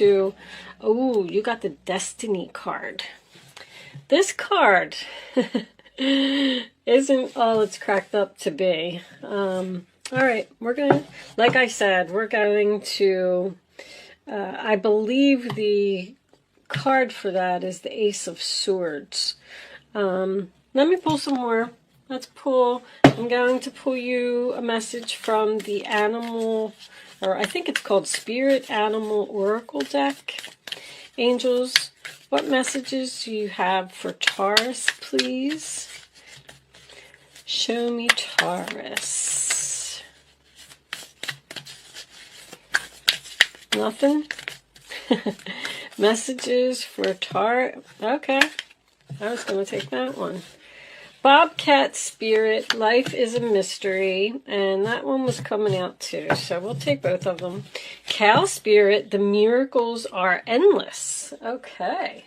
to, oh, you got the Destiny card. This card isn't all it's cracked up to be. All right, we're going to, like I said, we're going to, I believe the card for that is the Ace of Swords. Let me pull some more. Let's pull, I'm going to pull you a message from the animal, or I think it's called Spirit Animal Oracle deck. Angels, what messages do you have for Taurus, please? Show me Taurus. Nothing? Messages for Taurus. Okay. I was going to take that one. Bobcat Spirit, Life is a Mystery, and that one was coming out too, so we'll take both of them. Cow Spirit, The Miracles Are Endless. Okay.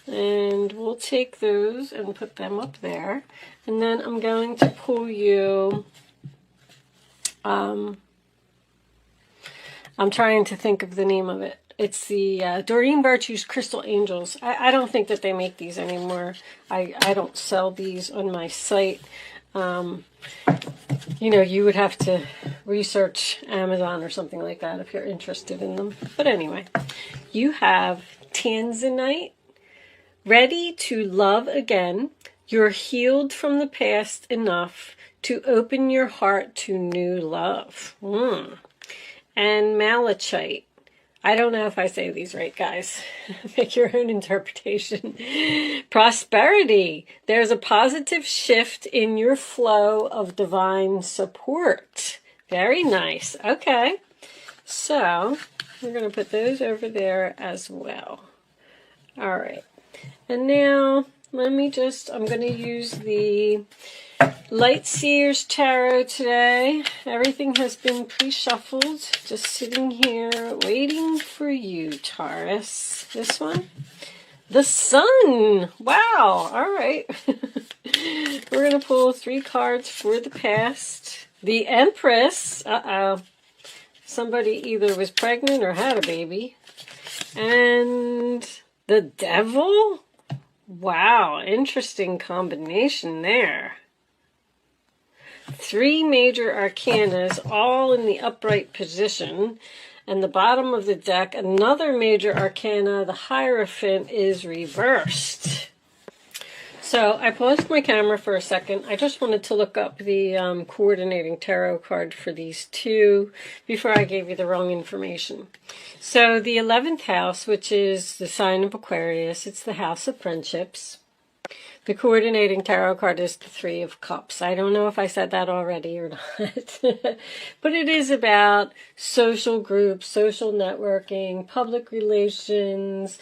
And we'll take those and put them up there. And then I'm going to pull you, I'm trying to think of the name of it. It's the Doreen Virtue's Crystal Angels. I don't think that they make these anymore. I don't sell these on my site. You know, you would have to research Amazon or something like that if you're interested in them. But anyway, you have Tanzanite, ready to love again. You're healed from the past enough to open your heart to new love. And Malachite. I don't know if I say these right, guys. Make your own interpretation. Prosperity. There's a positive shift in your flow of divine support. Very nice. Okay. So, we're going to put those over there as well. All right. And now, let me just, I'm going to use the Light Seers Tarot today. Everything has been pre-shuffled. Just sitting here waiting for you, Taurus. This one? The Sun! Wow! Alright. We're going to pull 3 cards for the past. The Empress. Uh-oh. Somebody either was pregnant or had a baby. And the Devil? Wow, interesting combination there. 3 major arcanas, all in the upright position. And the bottom of the deck, another major arcana, the Hierophant, is reversed. So I paused my camera for a second. I just wanted to look up the coordinating tarot card for these two before I gave you the wrong information. So the 11th house, which is the sign of Aquarius, it's the house of friendships. The coordinating tarot card is the 3 of Cups. I don't know if I said that already or not. But it is about social groups, social networking, public relations,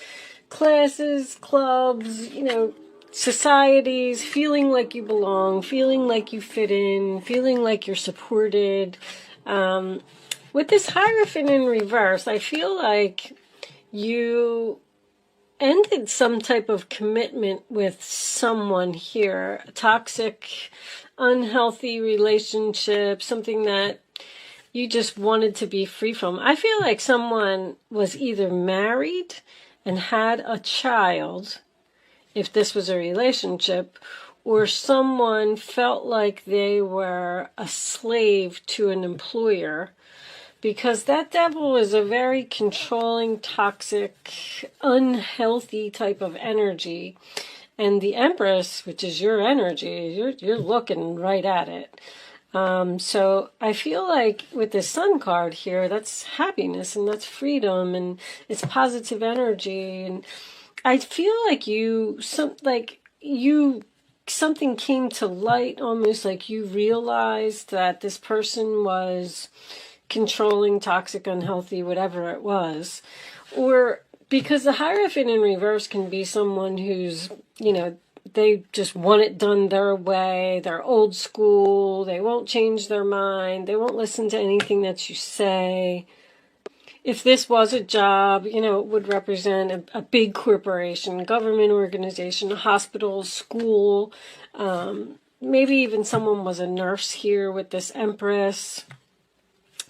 classes, clubs, you know, societies, feeling like you belong, feeling like you fit in, feeling like you're supported. With this Hierophant in reverse, I feel like you ended some type of commitment with someone here, a toxic, unhealthy relationship, something that you just wanted to be free from. I feel like someone was either married and had a child, if this was a relationship, or someone felt like they were a slave to an employer. Because that Devil is a very controlling, toxic, unhealthy type of energy. And the Empress, which is your energy, you're looking right at it. So I feel like with the Sun card here, that's happiness and that's freedom and it's positive energy. And I feel like something came to light, almost like you realized that this person was controlling, toxic, unhealthy, whatever it was. Or because the Hierophant in reverse can be someone who's, you know, they just want it done their way, they're old school, they won't change their mind, they won't listen to anything that you say. If this was a job, you know, it would represent a big corporation, government organization, a hospital, school, maybe even someone was a nurse here with this Empress.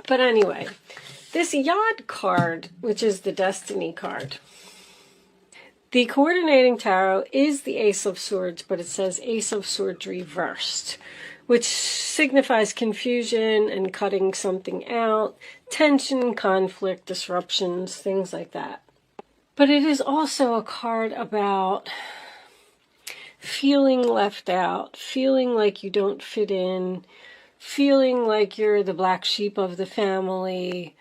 But anyway, This Yod card, which is the Destiny card. The coordinating tarot is the Ace of Swords, but it says Ace of Swords reversed, which signifies confusion and cutting something out, tension, conflict, disruptions, things like that. But it is also a card about feeling left out, feeling like you don't fit in, feeling like you're the black sheep of the family,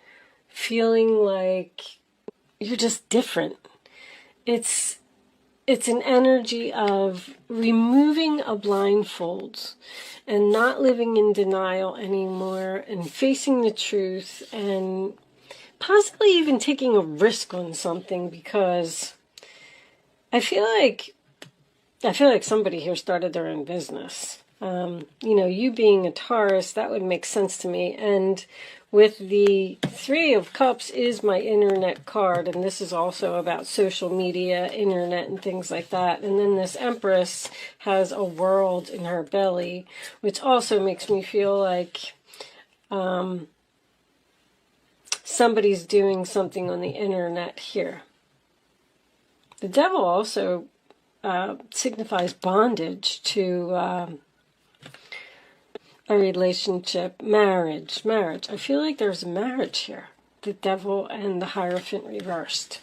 feeling like you're just different. It's an energy of removing a blindfold and not living in denial anymore and facing the truth and possibly even taking a risk on something, because I feel like somebody here started their own business. You being a Taurus, that would make sense to me. And with the Three of Cups is my internet card, and this is also about social media, internet, and things like that. And then this Empress has a world in her belly, which also makes me feel like somebody's doing something on the internet here. The Devil also signifies bondage to a relationship, marriage. I feel like there's a marriage here. The Devil and the Hierophant reversed.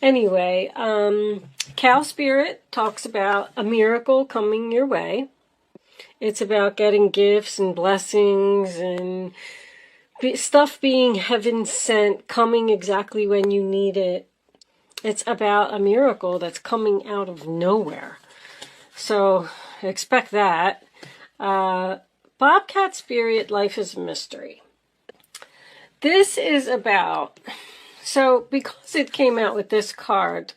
Anyway, Cow Spirit talks about a miracle coming your way. It's about getting gifts and blessings and stuff being heaven sent, coming exactly when you need it. It's about a miracle that's coming out of nowhere. So expect that. Bobcat Spirit, Life is a Mystery. This is about, so because it came out with this card,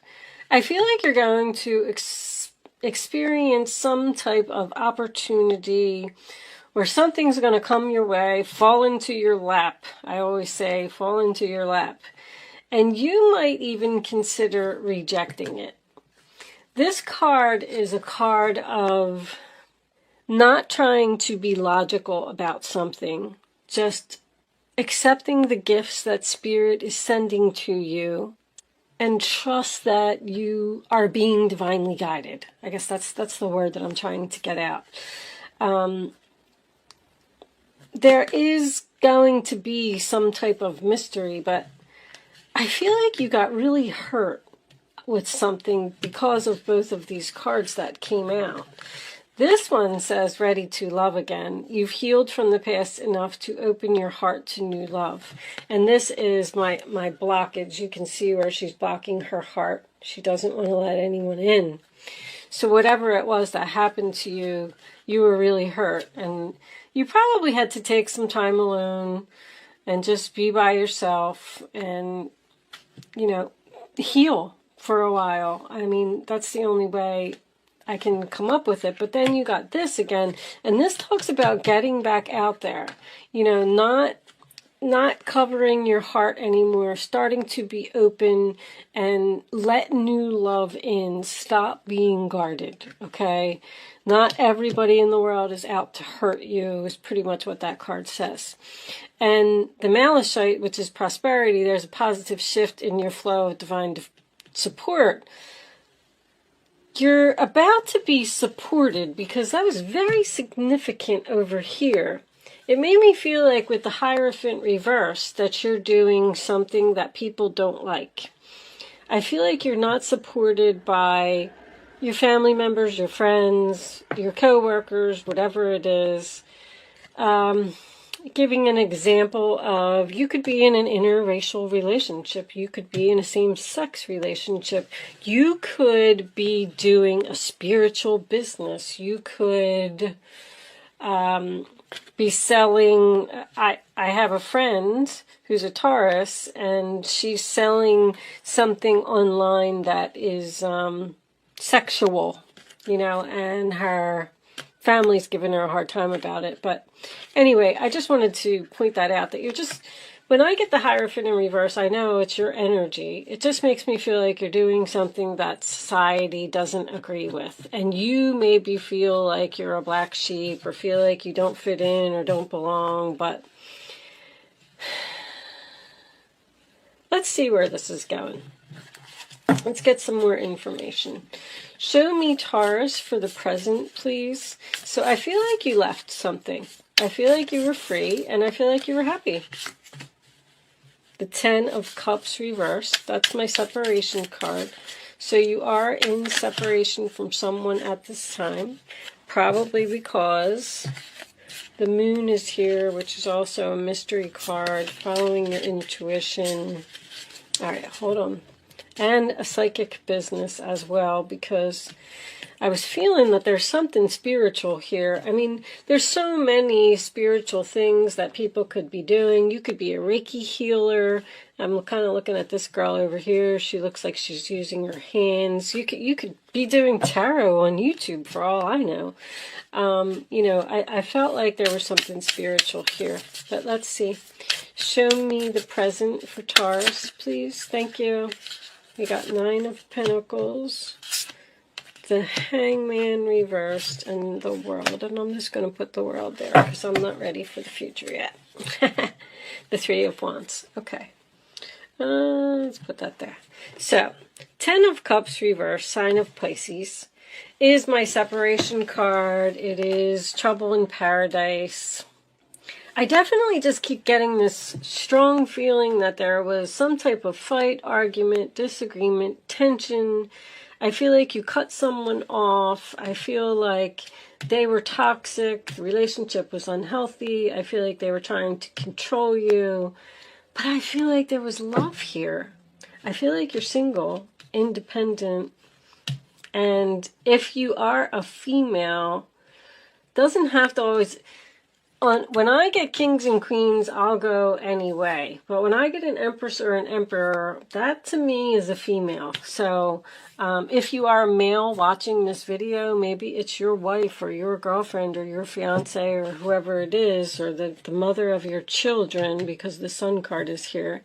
I feel like you're going to experience some type of opportunity where something's going to come your way, fall into your lap. I always say fall into your lap. And you might even consider rejecting it. This card is a card of not trying to be logical about something, just accepting the gifts that Spirit is sending to you and trust that you are being divinely guided. I guess that's the word that I'm trying to get out. There is going to be some type of mystery, but I feel like you got really hurt with something because of both of these cards that came out. This one says, ready to love again. You've healed from the past enough to open your heart to new love. And this is my blockage. You can see where she's blocking her heart. She doesn't want to let anyone in. So whatever it was that happened to you, you were really hurt. And you probably had to take some time alone and just be by yourself and, heal for a while. I mean, that's the only way I can come up with it. But then you got this again, and this talks about getting back out there, not covering your heart anymore, starting to be open and let new love in. Stop being guarded, okay? Not everybody in the world is out to hurt you, is pretty much what that card says. And the Malachite, which is prosperity, there's a positive shift in your flow of divine support. You're about to be supported, because that was very significant over here. It made me feel like with the Hierophant reverse that you're doing something that people don't like. I feel like you're not supported by your family members, your friends, your co-workers, whatever it is. Giving an example of, you could be in an interracial relationship. You could be in a same-sex relationship. You could be doing a spiritual business. You could be selling. I have a friend who's a Taurus, and she's selling something online that is sexual, and her family's giving her a hard time about it. But anyway, I just wanted to point that out, that when I get the Hierophant in reverse, I know it's your energy. It just makes me feel like you're doing something that society doesn't agree with. And you maybe feel like you're a black sheep or feel like you don't fit in or don't belong, but Let's see where this is going. Let's get some more information. Show me Taurus for the present, please. So I feel like you left something. I feel like you were free, and I feel like you were happy. The 10 of Cups reversed. That's my separation card. So you are in separation from someone at this time. Probably because the moon is here, which is also a mystery card. Following your intuition. All right, hold on. And a psychic business as well, because I was feeling that there's something spiritual here. I mean, there's so many spiritual things that people could be doing. You could be a Reiki healer. I'm kind of looking at this girl over here. She looks like she's using her hands. You could be doing tarot on YouTube for all I know. You know, I felt like there was something spiritual here. But let's see. Show me the present for Taurus, please. Thank you. We got 9 of Pentacles, the Hangman reversed, and the World. And I'm just going to put the World there because I'm not ready for the future yet. The 3 of Wands. Okay. Let's put that there. So, 10 of Cups reversed, sign of Pisces, is my separation card. It is trouble in paradise. I definitely just keep getting this strong feeling that there was some type of fight, argument, disagreement, tension. I feel like you cut someone off. I feel like they were toxic. The relationship was unhealthy. I feel like they were trying to control you. But I feel like there was love here. I feel like you're single, independent. And if you are a female, doesn't have to always... When I get kings and queens, I'll go anyway. But when I get an empress or an emperor, that to me is a female. So if you are a male watching this video, maybe it's your wife or your girlfriend or your fiance or whoever it is, or the mother of your children, because the Sun card is here.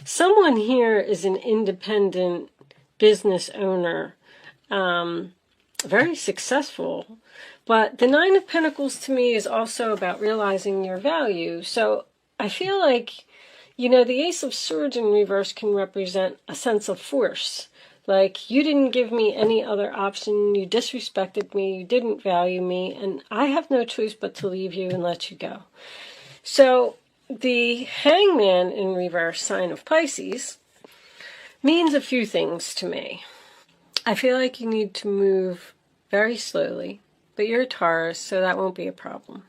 Someone here is an independent business owner, very successful. But the 9 of Pentacles to me is also about realizing your value. So I feel like, you know, the Ace of Swords in reverse can represent a sense of force. Like, you didn't give me any other option. You disrespected me. You didn't value me. And I have no choice but to leave you and let you go. So the Hangman in reverse, sign of Pisces, means a few things to me. I feel like you need to move very slowly. But you're a Taurus, so that won't be a problem.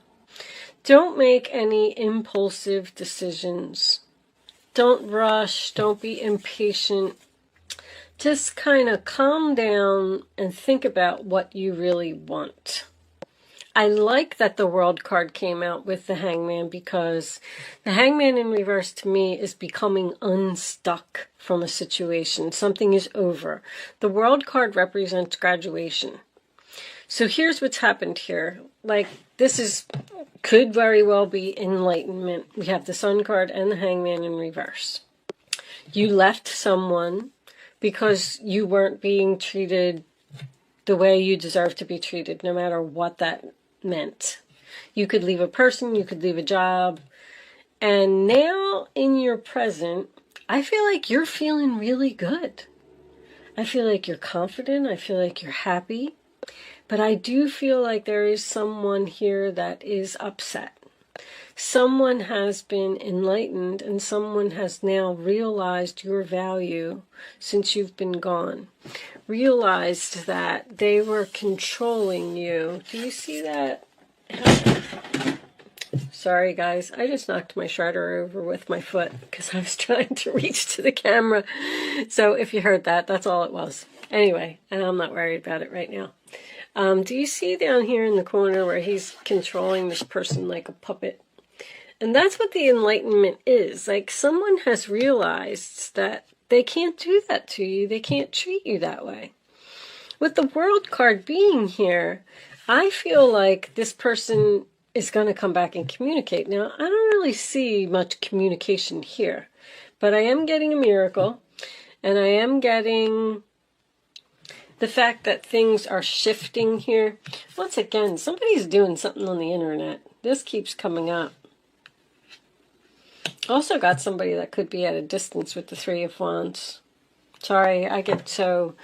Don't make any impulsive decisions. Don't rush. Don't be impatient. Just kind of calm down and think about what you really want. I like that the World card came out with the Hangman, because the Hangman in reverse to me is becoming unstuck from a situation. Something is over. The World card represents graduation. So here's what's happened here. Like, this could very well be enlightenment. We have the Sun card and the Hangman in reverse. You left someone because you weren't being treated the way you deserve to be treated, no matter what that meant. You could leave a person, you could leave a job. And now in your present, I feel like you're feeling really good. I feel like you're confident. I feel like you're happy. But I do feel like there is someone here that is upset. Someone has been enlightened and someone has now realized your value since you've been gone. Realized that they were controlling you. Do you see that? Sorry guys, I just knocked my shredder over with my foot because I was trying to reach to the camera. So if you heard that, that's all it was. Anyway, and I'm not worried about it right now. Do you see down here in the corner where he's controlling this person like a puppet? And that's what the enlightenment is. Like, someone has realized that they can't do that to you. They can't treat you that way. With the World card being here, I feel like this person is going to come back and communicate. Now, I don't really see much communication here, but I am getting a miracle, and I am getting the fact that things are shifting here. Once again, somebody's doing something on the internet. This keeps coming up. Also got somebody that could be at a distance with the Three of Wands. Sorry, I get so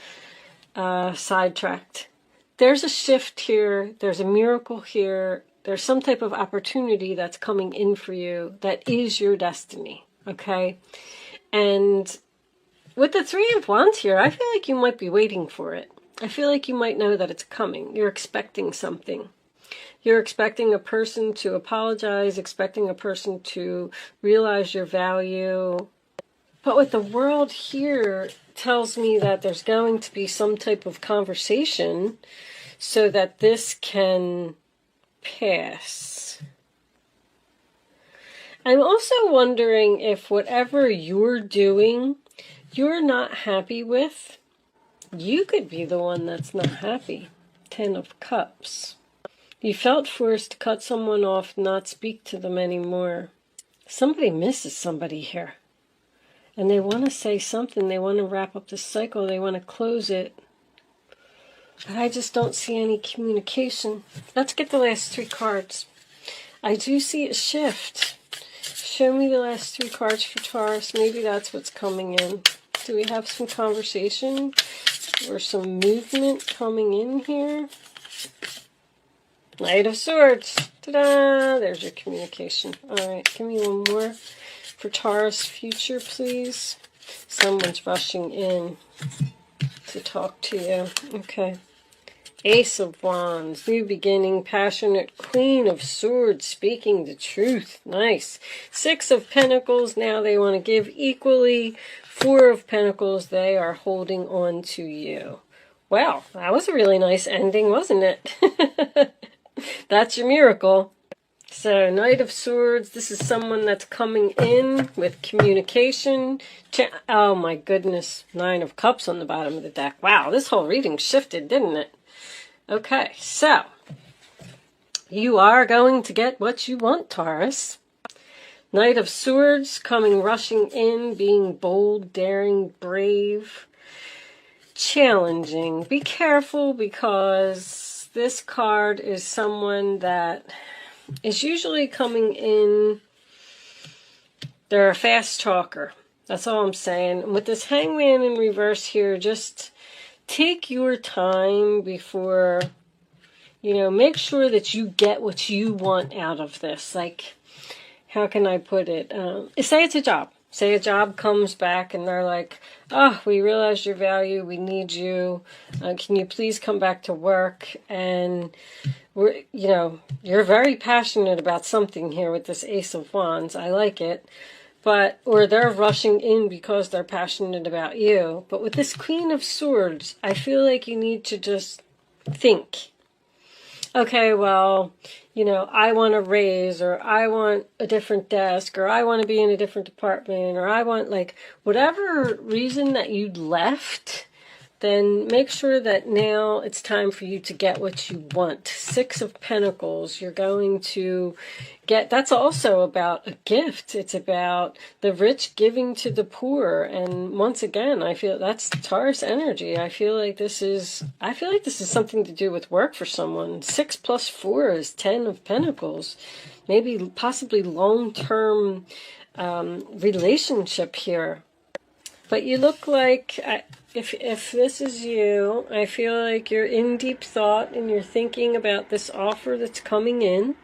sidetracked. There's a shift here. There's a miracle here. There's some type of opportunity that's coming in for you that is your destiny, okay? And with the Three of Wands here, I feel like you might be waiting for it. I feel like you might know that it's coming. You're expecting something. You're expecting a person to apologize, expecting a person to realize your value. But with the World here, tells me that there's going to be some type of conversation so that this can pass. I'm also wondering if whatever you're doing, you're not happy with, you could be the one that's not happy. 10 of Cups. You felt forced to cut someone off, not speak to them anymore. Somebody misses somebody here. And they want to say something. They want to wrap up this cycle. They want to close it. But I just don't see any communication. Let's get the last 3 cards. I do see a shift. Show me the last 3 cards for Taurus. Maybe that's what's coming in. Do we have some conversation or some movement coming in here? Knight of Swords. Ta-da! There's your communication. All right, give me one more for Taurus future, please. Someone's rushing in to talk to you. Okay. Ace of Wands, new beginning, passionate, Queen of Swords, speaking the truth. Nice. 6 of Pentacles, now they want to give equally. 4 of Pentacles, they are holding on to you. Well, that was a really nice ending, wasn't it? That's your miracle. So, Knight of Swords, this is someone that's coming in with communication. Oh my goodness, 9 of Cups on the bottom of the deck. Wow, this whole reading shifted, didn't it? Okay, so, you are going to get what you want, Taurus. Knight of Swords, coming rushing in, being bold, daring, brave, challenging. Be careful because this card is someone that is usually coming in, they're a fast talker. That's all I'm saying. With this Hangman in reverse here, just take your time before, make sure that you get what you want out of this. Like, how can I put it? Say it's a job. Say a job comes back and they're like, oh, we realize your value. We need you. Can you please come back to work? And you're very passionate about something here with this Ace of Wands. I like it. Or they're rushing in because they're passionate about you. But with this Queen of Swords, I feel like you need to just think. Okay, well, I want a raise, or I want a different desk, or I want to be in a different department, or I want, whatever reason that you left, then make sure that now it's time for you to get what you want. 6 of Pentacles, you're going to get, that's also about a gift. It's about the rich giving to the poor. And once again, I feel that's Taurus energy. I feel like this is something to do with work for someone. 6 plus 4 is 10 of Pentacles. Maybe possibly long-term relationship here. But you look like, if this is you, I feel like you're in deep thought and you're thinking about this offer that's coming in.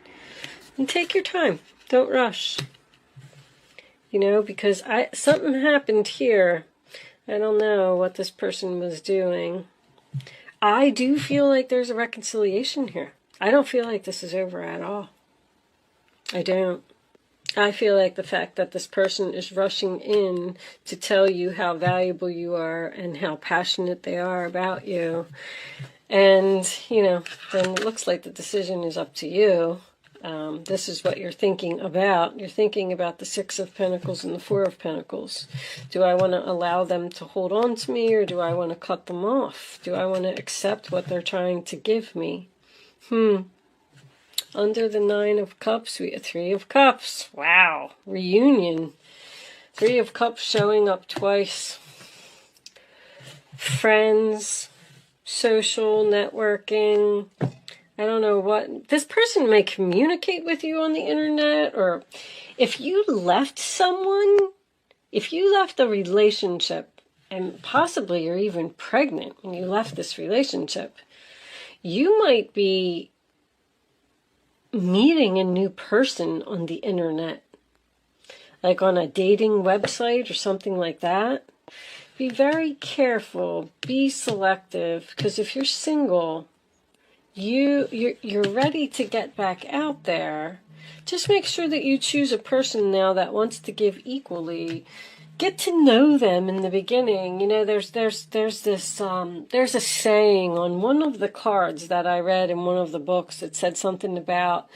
And take your time. Don't rush. Because something happened here. I don't know what this person was doing. I do feel like there's a reconciliation here. I don't feel like this is over at all. I don't. I feel like the fact that this person is rushing in to tell you how valuable you are and how passionate they are about you. And, then it looks like the decision is up to you. This is what you're thinking about. You're thinking about the 6 of Pentacles and the 4 of Pentacles. Do I want to allow them to hold on to me, or do I want to cut them off? Do I want to accept what they're trying to give me? Under the 9 of Cups, we have 3 of Cups. Wow. Reunion. 3 of Cups showing up twice. Friends. Social networking. I don't know what. This person may communicate with you on the internet, or if you left someone, if you left a relationship, and possibly you're even pregnant when you left this relationship, you might be meeting a new person on the internet, like on a dating website or something like that. Be very careful, be selective, because if you're single, you're ready to get back out there. Just make sure that you choose a person now that wants to give equally. Get to know them in the beginning. You know, there's a saying on one of the cards that I read in one of the books that said something about,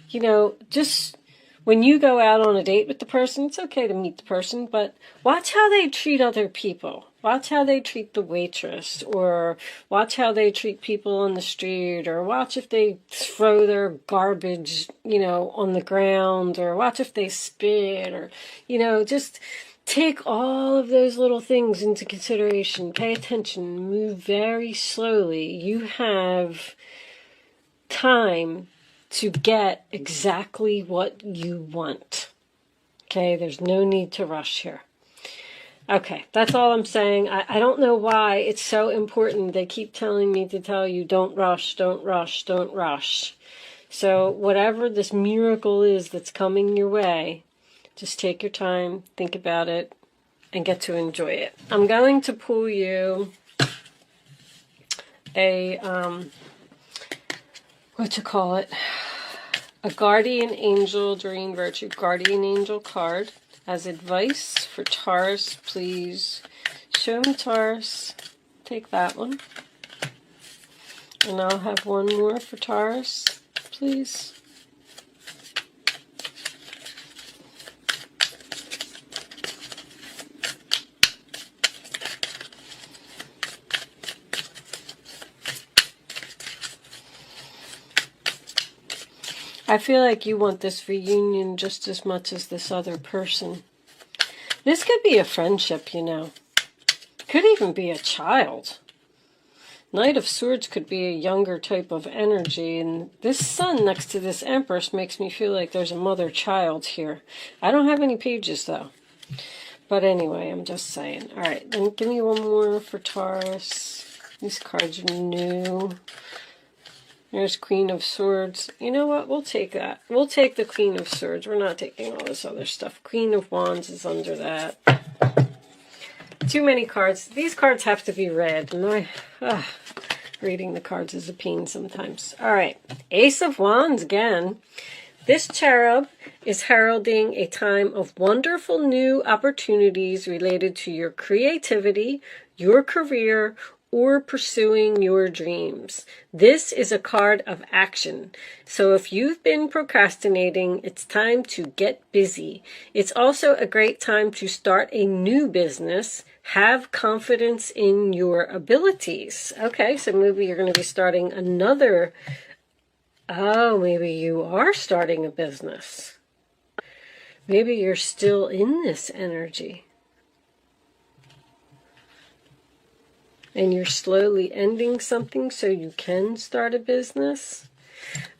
you know, just when you go out on a date with the person, it's okay to meet the person, but watch how they treat other people. Watch how they treat the waitress, or watch how they treat people on the street, or watch if they throw their garbage, you know, on the ground, or watch if they spit, or, you know, just take all of those little things into consideration. Pay attention, move very slowly. You have time to get exactly what you want. Okay, there's no need to rush here. Okay, that's all I'm saying. I don't know why it's so important. They keep telling me to tell you, don't rush, don't rush, don't rush. So whatever this miracle is that's coming your way, just take your time, think about it, and get to enjoy it. I'm going to pull you a, a Guardian Angel, Doreen Virtue Guardian Angel card as advice for Taurus. Please show me Taurus. Take that one. And I'll have one more for Taurus, please. I feel like you want this reunion just as much as this other person. This could be a friendship, you know. Could even be a child. Knight of Swords could be a younger type of energy, and this Sun next to this Empress makes me feel like there's a mother-child here. I don't have any pages, though. But anyway, I'm just saying. All right, then give me one more for Taurus. These cards are new. There's Queen of Swords. You know what? We'll take that. We'll take the Queen of Swords. We're not taking all this other stuff. Queen of Wands is under that. Too many cards. These cards have to be read. And reading the cards is a pain sometimes. All right. Ace of Wands again. This cherub is heralding a time of wonderful new opportunities related to your creativity, your career, or pursuing your dreams. This is a card of action. So if you've been procrastinating, it's time to get busy. It's also a great time to start a new business. Have confidence in your abilities. Okay, so maybe you're going to be starting another. Oh, maybe you are starting a business. Maybe you're still in this energy. And you're slowly ending something so you can start a business.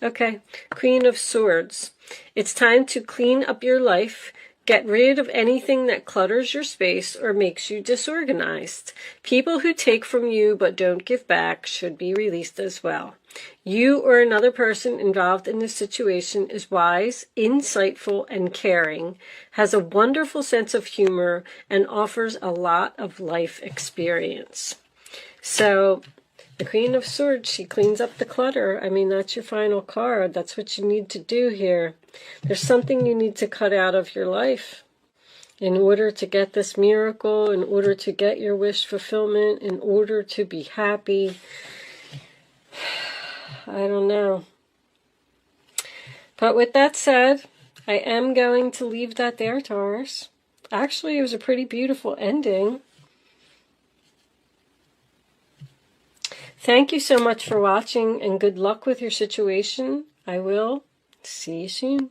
Okay, Queen of Swords. It's time to clean up your life. Get rid of anything that clutters your space or makes you disorganized. People who take from you but don't give back should be released as well. You or another person involved in this situation is wise, insightful, and caring, has a wonderful sense of humor, and offers a lot of life experience. So, the Queen of Swords, she cleans up the clutter. I mean, that's your final card. That's what you need to do here. There's something you need to cut out of your life in order to get this miracle, in order to get your wish fulfillment, in order to be happy. I don't know. But with that said, I am going to leave that there, Taurus. Actually, it was a pretty beautiful ending. Thank you so much for watching, and good luck with your situation. I will see you soon.